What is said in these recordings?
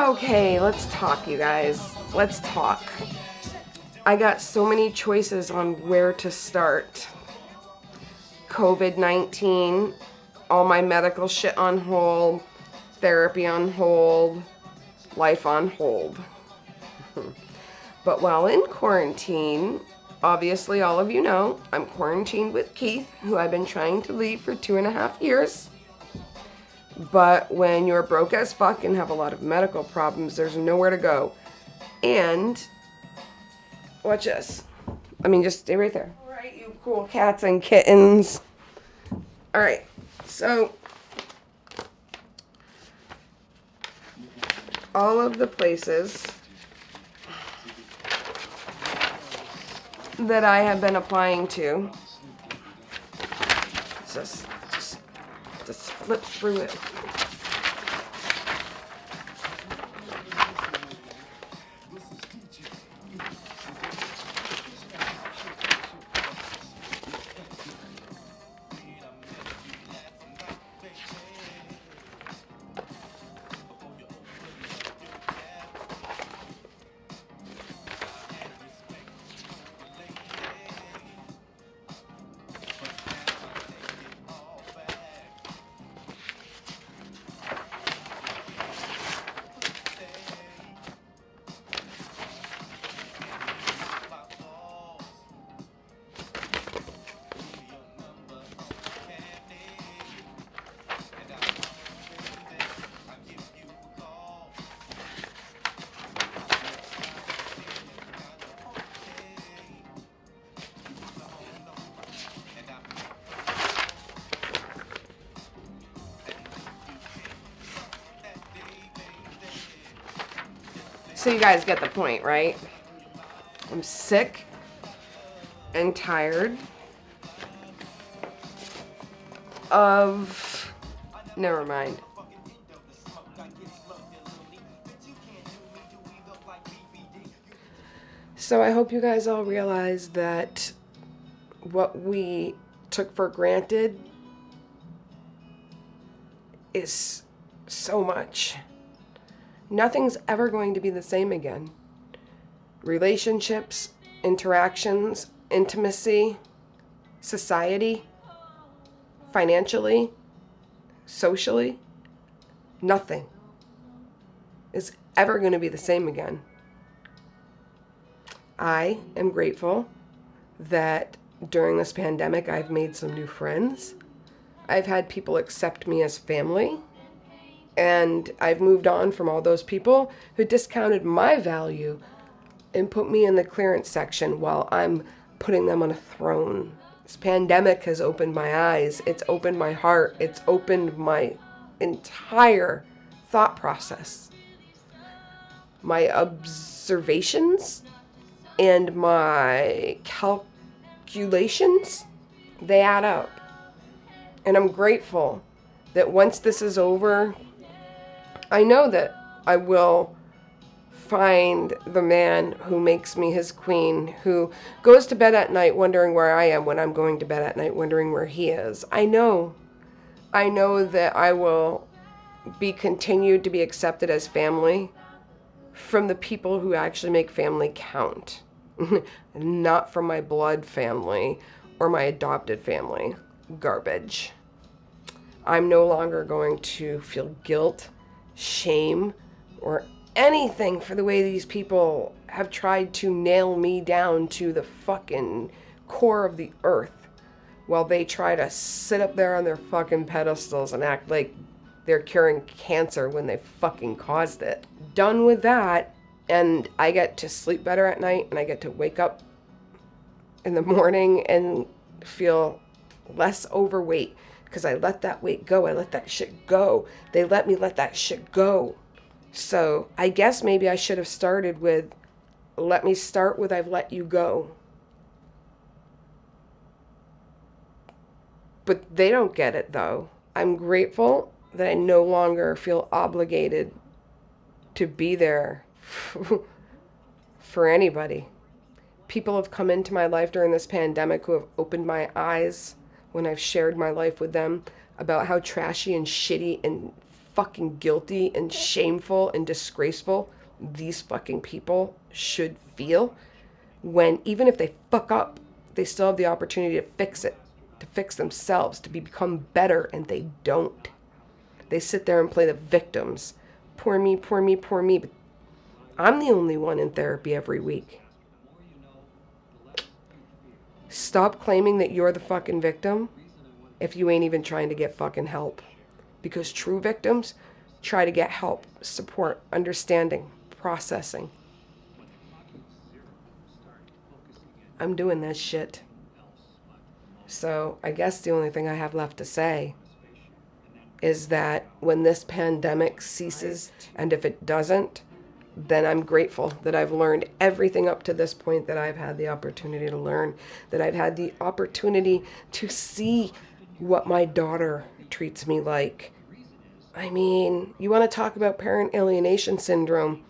Okay, let's talk, you guys. Let's talk. I got so many choices on where to start. COVID-19, all my medical shit on hold, therapy on hold, life on hold. But while in quarantine, obviously all of you know, I'm quarantined with Keith, who I've been trying to leave for 2.5 years. But when you're broke as fuck and have a lot of medical problems, there's nowhere to go. And, watch this. I mean, just stay right there. All right, you cool cats and kittens. All right, so all of the places that I have been applying to, just flip through it. So you guys get the point, right? I'm sick and tired of... Never mind. So I hope you guys all realize that what we took for granted is so much. Nothing's ever going to be the same again. Relationships, interactions, intimacy, society, financially, socially, nothing is ever going to be the same again. I am grateful that during this pandemic I've made some new friends. I've had people accept me as family. And I've moved on from all those people who discounted my value and put me in the clearance section while I'm putting them on a throne. This pandemic has opened my eyes. It's opened my heart. It's opened my entire thought process. My observations and my calculations, they add up. And I'm grateful that once this is over, I know that I will find the man who makes me his queen, who goes to bed at night wondering where I am when I'm going to bed at night wondering where he is. I know that I will be continued to be accepted as family from the people who actually make family count. Not from my blood family or my adopted family. Garbage. I'm no longer going to feel guilt, shame, or anything for the way these people have tried to nail me down to the fucking core of the earth while they try to sit up there on their fucking pedestals and act like they're curing cancer when they fucking caused it. Done with that, and I get to sleep better at night, and I get to wake up in the morning and feel less overweight. Because I let that weight go. I let that shit go. They let me let that shit go. So I guess maybe I should have started with, let me start with I've let you go. But they don't get it though. I'm grateful that I no longer feel obligated to be there for anybody. People have come into my life during this pandemic who have opened my eyes when I've shared my life with them about how trashy and shitty and fucking guilty and shameful and disgraceful these fucking people should feel, when even if they fuck up, they still have the opportunity to fix it, to fix themselves, to become better, and they don't. They sit there and play the victims. Poor me, poor me, poor me. But I'm the only one in therapy every week. Stop claiming that you're the fucking victim if you ain't even trying to get fucking help. Because true victims try to get help, support, understanding, processing. I'm doing this shit. So I guess the only thing I have left to say is that when this pandemic ceases, and if it doesn't, then I'm grateful that I've learned everything up to this point that I've had the opportunity to learn, that I've had the opportunity to see what my daughter treats me like. I mean, you want to talk about parent alienation syndrome?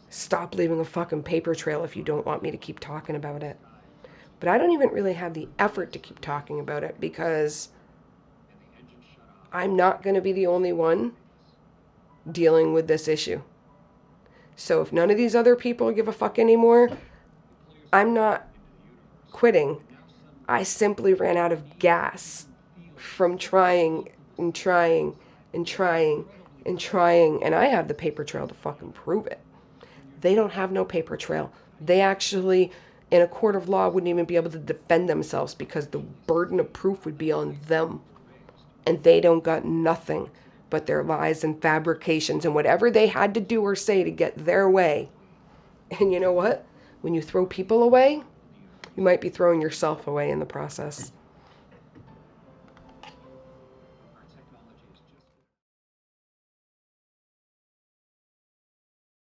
Stop leaving a fucking paper trail if you don't want me to keep talking about it. But I don't even really have the effort to keep talking about it because I'm not going to be the only one dealing with this issue. So if none of these other people give a fuck anymore, I'm not quitting. I simply ran out of gas from trying and trying and trying and trying, and I have the paper trail to fucking prove it. They don't have no paper trail. They actually, in a court of law, wouldn't even be able to defend themselves because the burden of proof would be on them. And they don't got nothing but their lies and fabrications and whatever they had to do or say to get their way. And you know what? When you throw people away, you might be throwing yourself away in the process.